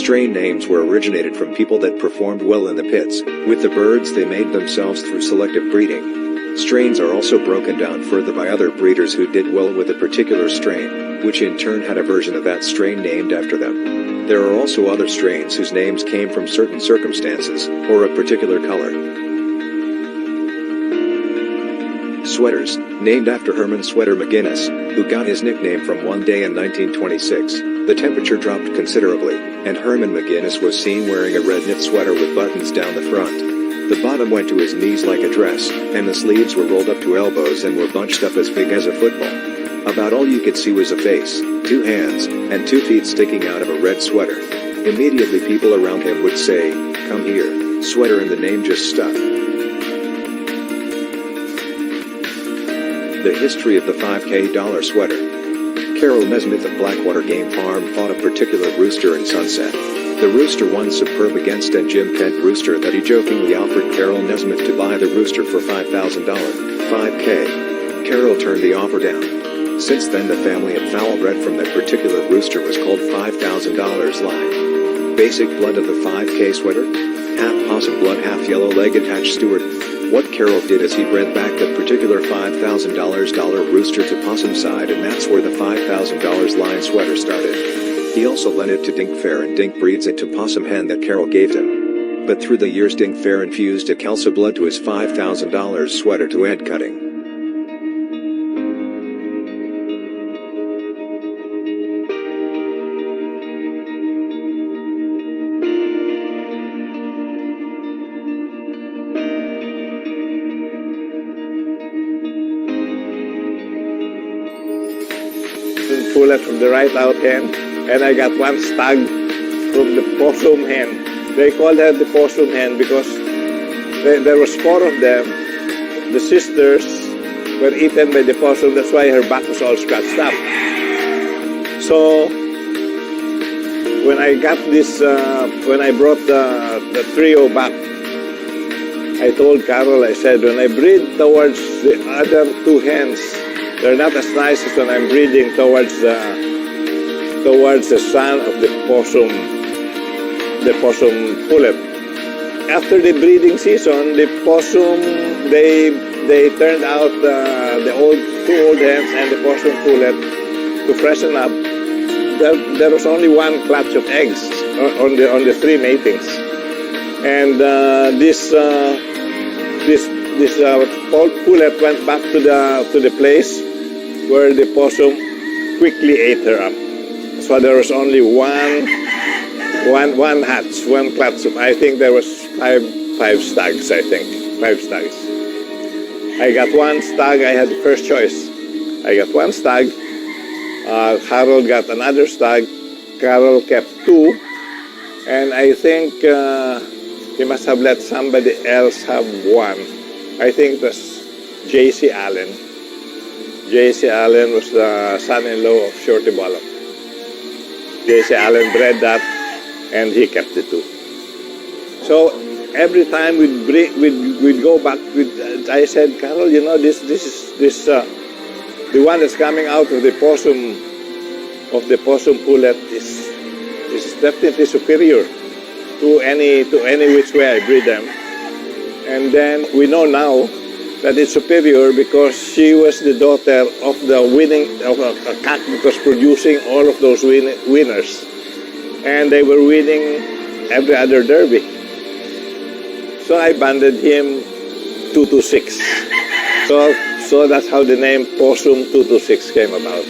Strain names were originated from people that performed well in the pits. With the birds, they made themselves through selective breeding. Strains are also broken down further by other breeders who did well with a particular strain, which in turn had a version of that strain named after them. There are also other strains whose names came from certain circumstances, or a particular color. Sweaters, named after Herman Sweater McGinnis, who got his nickname from one day in 1926. The temperature dropped considerably, and Herman McGinnis was seen wearing a red knit sweater with buttons down the front. The bottom went to his knees like a dress, and the sleeves were rolled up to elbows and were bunched up as big as a football. About all you could see was a face, 2 hands, and 2 feet sticking out of a red sweater. Immediately people around him would say, "Come here, sweater," and the name just stuck. The history of the $5K sweater. Carol Nesmith of Blackwater Game Farm fought a particular rooster in Sunset. The rooster won superb against a Jim Kent rooster that he jokingly offered Carol Nesmith to buy the rooster for $5,000, $5K. Carol turned the offer down. Since then the family of fowl bred from that particular rooster was called $5,000 live. Basic blood of the 5K sweater? Half possum blood, half yellow-legged hatch steward. What Carol did is he bred back that particular $5,000 rooster to possum side, and that's where the $5,000 line sweater started. He also lent it to Dink Fair, and Dink breeds it to possum hen that Carol gave him. But through the years Dink Fair infused a Kelso blood to his $5,000 sweater to head cutting. Pullet from the right out hen, and I got 1 stag from the possum hen. They called her the possum hen because there was 4 of them. The sisters were eaten by the possum, that's why her back was all scratched up. So when I got this, when I brought the trio back, I told Carol, I said, when I breed towards the other 2 hens, they're not as nice as when I'm breeding towards the son of the possum pullet. After the breeding season, the possum they turned out the 2 old hens and the possum pullet to freshen up. There was only 1 clutch of eggs on the 3 matings, and this pullet went back to the place where the possum quickly ate her up. So there was only one hatch, 1 clutch of, I think there was five stags, I think. 5 stags. I got 1 stag, I had the first choice. I got 1 stag, Harold got another stag, Carol kept 2, and I think he must have let somebody else have 1. I think it was J.C. Allen. J.C. Allen was the son-in-law of Shorty Bullock. J.C. Allen bred that, and he kept it too. So every time we'd go back, I said, Carol, you know, this the one that's coming out of the possum pullet is definitely superior to any which way I breed them. And then we know now that it's superior because she was the daughter of the of a cock that was producing all of those winners, and they were winning every other derby. So I banded him 226. So that's how the name Possum 226 came about.